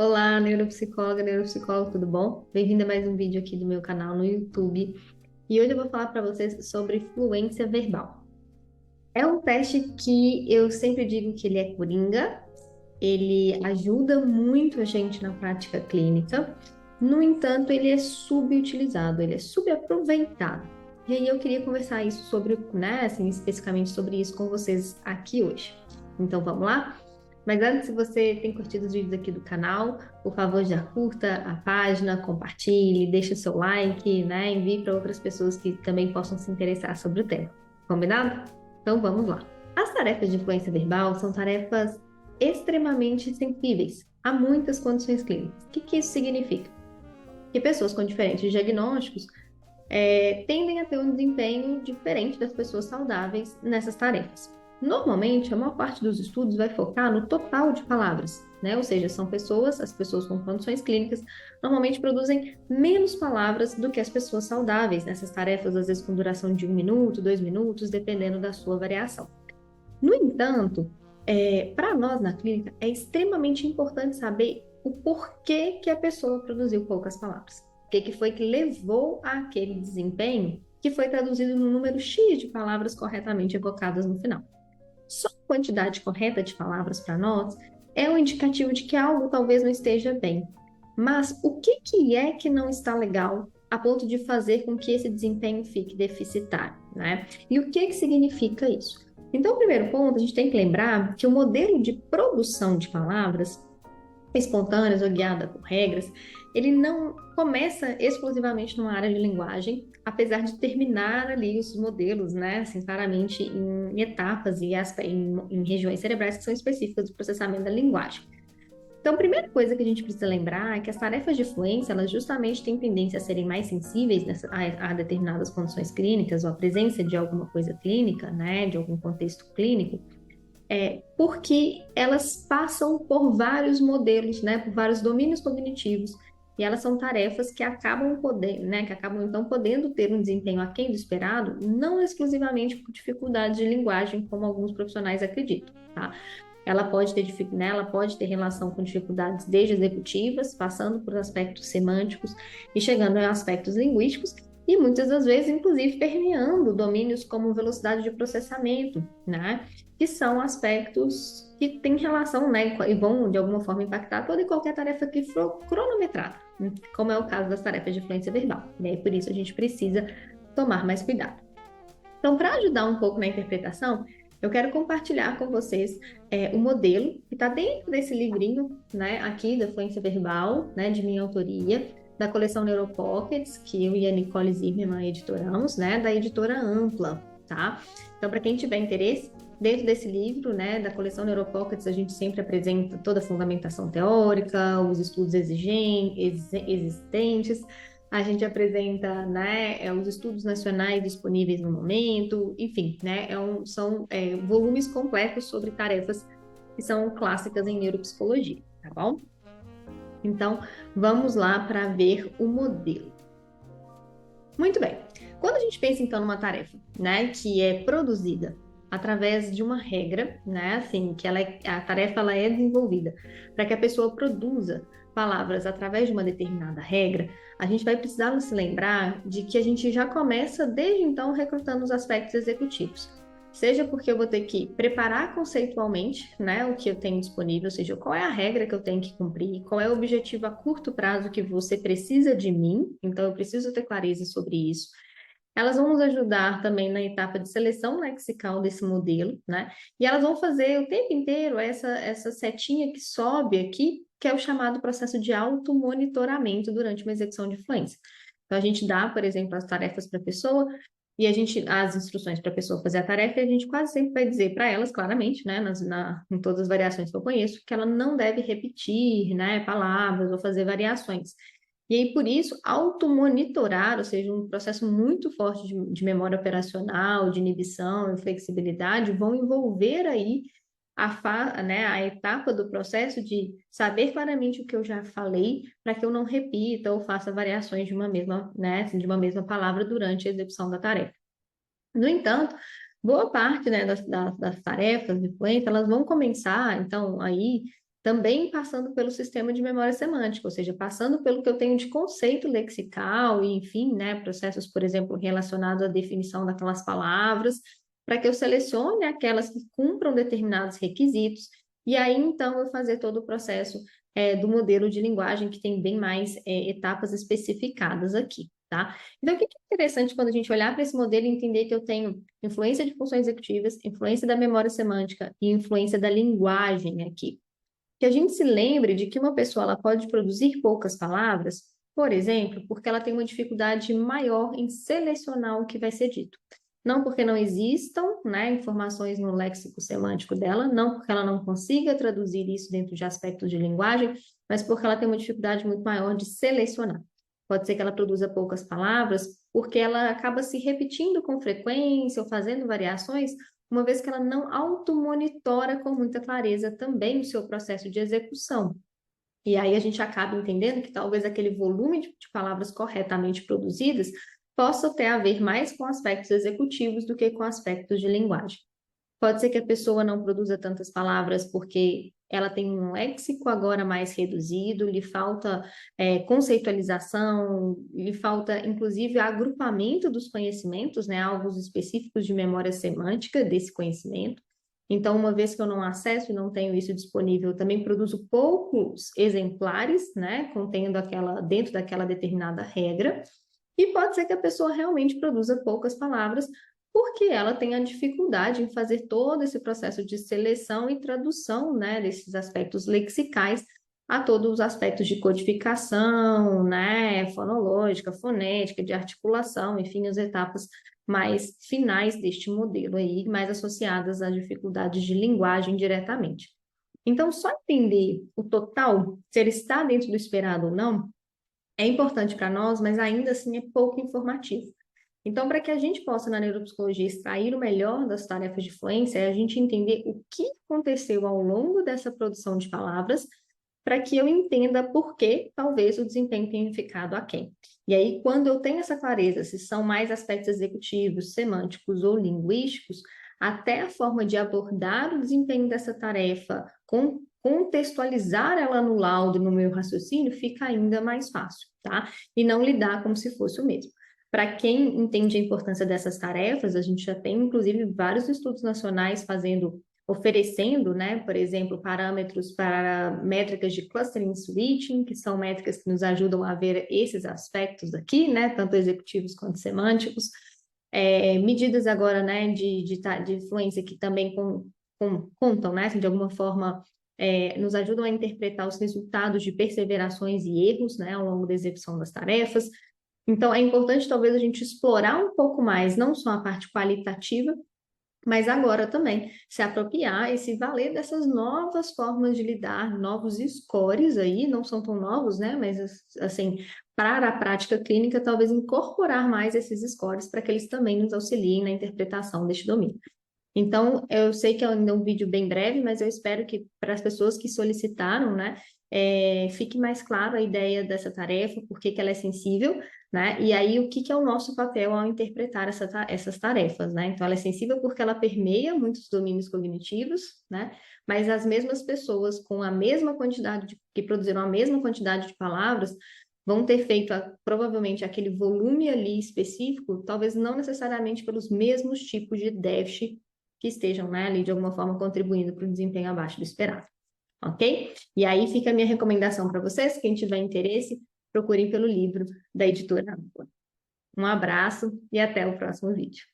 Olá, neuropsicóloga, neuropsicólogo, tudo bom? Bem-vinda a mais um vídeo aqui do meu canal no YouTube. E hoje eu vou falar para vocês sobre fluência verbal. É um teste que eu sempre digo que ele é coringa, ele ajuda muito a gente na prática clínica. No entanto, ele é subutilizado, ele é subaproveitado. E aí eu queria conversar isso sobre, né, assim, especificamente sobre isso com vocês aqui hoje. Então vamos lá? Mas antes, se você tem curtido os vídeos aqui do canal, por favor, já curta a página, compartilhe, deixe o seu like, né? Envie para outras pessoas que também possam se interessar sobre o tema. Combinado? Então vamos lá. As tarefas de influência verbal são tarefas extremamente sensíveis a muitas condições clínicas. O que isso significa? Que pessoas com diferentes diagnósticos tendem a ter um desempenho diferente das pessoas saudáveis nessas tarefas. Normalmente, a maior parte dos estudos vai focar no total de palavras, né? Ou seja, as pessoas com condições clínicas, normalmente produzem menos palavras do que as pessoas saudáveis nessas tarefas, às vezes com duração de 1 minuto, 2 minutos, dependendo da sua variação. No entanto, para nós na clínica, é extremamente importante saber o porquê que a pessoa produziu poucas palavras. O que foi que levou àquele desempenho que foi traduzido no número X de palavras corretamente evocadas no final. Só a quantidade correta de palavras para nós é um indicativo de que algo talvez não esteja bem. Mas o que é que não está legal a ponto de fazer com que esse desempenho fique deficitário, né? E o que significa isso? Então, o primeiro ponto, a gente tem que lembrar que o modelo de produção de palavras espontâneas ou guiada por regras, ele não começa exclusivamente numa área de linguagem, apesar de terminar ali os modelos, né, assim, claramente em etapas e em regiões cerebrais que são específicas do processamento da linguagem. Então, a primeira coisa que a gente precisa lembrar é que as tarefas de fluência, elas justamente têm tendência a serem mais sensíveis a determinadas condições clínicas ou a presença de alguma coisa clínica, né, de algum contexto clínico, porque elas passam por vários modelos, né, por vários domínios cognitivos, e elas são tarefas que acabam podendo, né, que acabam então podendo ter um desempenho aquém do esperado, não exclusivamente por dificuldades de linguagem, como alguns profissionais acreditam, tá? Ela pode ter, né, ela pode ter relação com dificuldades desde executivas, passando por aspectos semânticos e chegando a aspectos linguísticos, e muitas das vezes, inclusive, permeando domínios como velocidade de processamento, né? Que são aspectos que têm relação, né? E vão, de alguma forma, impactar toda e qualquer tarefa que for cronometrada, né? Como é o caso das tarefas de fluência verbal, né? E por isso a gente precisa tomar mais cuidado. Então, para ajudar um pouco na interpretação, eu quero compartilhar com vocês o modelo que está dentro desse livrinho, né, aqui da fluência verbal, né, de minha autoria, da coleção Neuropockets, que eu e a Nicole Zimmermann editoramos, né, da editora Ampla, tá? Então, para quem tiver interesse, dentro desse livro, né, da coleção Neuropockets, a gente sempre apresenta toda a fundamentação teórica, os estudos existentes, a gente apresenta, né, os estudos nacionais disponíveis no momento, enfim, né, são volumes completos sobre tarefas que são clássicas em neuropsicologia, tá bom? Então, vamos lá para ver o modelo. Muito bem. Quando a gente pensa, então, numa tarefa, né, que é produzida através de uma regra, né, assim, que a tarefa ela é desenvolvida para que a pessoa produza palavras através de uma determinada regra, a gente vai precisar se lembrar de que a gente já começa desde então recrutando os aspectos executivos. Seja porque eu vou ter que preparar conceitualmente, né, o que eu tenho disponível, ou seja, qual é a regra que eu tenho que cumprir, qual é o objetivo a curto prazo que você precisa de mim, então eu preciso ter clareza sobre isso. Elas vão nos ajudar também na etapa de seleção lexical desse modelo, né? E elas vão fazer o tempo inteiro essa setinha que sobe aqui, que é o chamado processo de automonitoramento durante uma execução de fluência. Então, a gente dá, por exemplo, as tarefas para a pessoa e as instruções para a pessoa fazer a tarefa, e a gente quase sempre vai dizer para elas, claramente, né, em todas as variações que eu conheço, que ela não deve repetir, né, palavras ou fazer variações. E aí, por isso, automonitorar, ou seja, um processo muito forte de memória operacional, de inibição e flexibilidade, vão envolver aí né, a etapa do processo de saber claramente o que eu já falei, para que eu não repita ou faça variações de uma mesma, né, assim, de uma mesma palavra durante a execução da tarefa. No entanto, boa parte, né, das tarefas de fluência, elas vão começar, então, aí, também passando pelo sistema de memória semântica, ou seja, passando pelo que eu tenho de conceito lexical e, enfim, né, processos, por exemplo, relacionados à definição daquelas palavras, para que eu selecione aquelas que cumpram determinados requisitos, e aí, então, eu fazer todo o processo do modelo de linguagem, que tem bem mais etapas especificadas aqui, tá? Então, o que é interessante quando a gente olhar para esse modelo e entender que eu tenho influência de funções executivas, influência da memória semântica e influência da linguagem aqui? Que a gente se lembre de que uma pessoa ela pode produzir poucas palavras, por exemplo, porque ela tem uma dificuldade maior em selecionar o que vai ser dito. Não porque não existam, né, informações no léxico semântico dela, não porque ela não consiga traduzir isso dentro de aspectos de linguagem, mas porque ela tem uma dificuldade muito maior de selecionar. Pode ser que ela produza poucas palavras porque ela acaba se repetindo com frequência ou fazendo variações, uma vez que ela não automonitora com muita clareza também o seu processo de execução. E aí a gente acaba entendendo que talvez aquele volume de palavras corretamente produzidas possa ter a ver mais com aspectos executivos do que com aspectos de linguagem. Pode ser que a pessoa não produza tantas palavras porque ela tem um léxico agora mais reduzido, lhe falta conceitualização, lhe falta, inclusive, agrupamento dos conhecimentos, né, alvos específicos de memória semântica desse conhecimento. Então, uma vez que eu não acesso e não tenho isso disponível, eu também produzo poucos exemplares, né, contendo dentro daquela determinada regra. E pode ser que a pessoa realmente produza poucas palavras, porque ela tem a dificuldade em fazer todo esse processo de seleção e tradução, né, desses aspectos lexicais a todos os aspectos de codificação, né, fonológica, fonética, de articulação, enfim, as etapas mais finais deste modelo aí, mais associadas às dificuldades de linguagem diretamente. Então, só entender o total, se ele está dentro do esperado ou não, é importante para nós, mas ainda assim é pouco informativo. Então, para que a gente possa, na neuropsicologia, extrair o melhor das tarefas de fluência, é a gente entender o que aconteceu ao longo dessa produção de palavras, para que eu entenda por que talvez o desempenho tenha ficado aquém. E aí, quando eu tenho essa clareza, se são mais aspectos executivos, semânticos ou linguísticos, até a forma de abordar o desempenho dessa tarefa, contextualizar ela no laudo, no meu raciocínio, fica ainda mais fácil, tá? E não lidar como se fosse o mesmo. Para quem entende a importância dessas tarefas, a gente já tem, inclusive, vários estudos nacionais oferecendo, né, por exemplo, parâmetros para métricas de clustering switching, que são métricas que nos ajudam a ver esses aspectos aqui, né, tanto executivos quanto semânticos. Medidas agora, né, de influência que também contam, né, assim, de alguma forma, nos ajudam a interpretar os resultados de perseverações e erros, né, ao longo da execução das tarefas. Então, é importante talvez a gente explorar um pouco mais, não só a parte qualitativa, mas agora também se apropriar e se valer dessas novas formas de lidar, novos scores aí, não são tão novos, né? Mas, assim, para a prática clínica, talvez incorporar mais esses scores para que eles também nos auxiliem na interpretação deste domínio. Então, eu sei que é ainda um vídeo bem breve, mas eu espero que para as pessoas que solicitaram, né, fique mais claro a ideia dessa tarefa, por que ela é sensível, né, e aí o que é o nosso papel ao interpretar essas tarefas, né. Então, ela é sensível porque ela permeia muitos domínios cognitivos, né, mas as mesmas pessoas com a mesma quantidade, que produziram a mesma quantidade de palavras, vão ter feito provavelmente aquele volume ali específico, talvez não necessariamente pelos mesmos tipos de déficit que estejam, né, ali de alguma forma contribuindo para o desempenho abaixo do esperado, ok? E aí fica a minha recomendação para vocês, quem tiver interesse, procurem pelo livro da editora Ampla. Um abraço e até o próximo vídeo.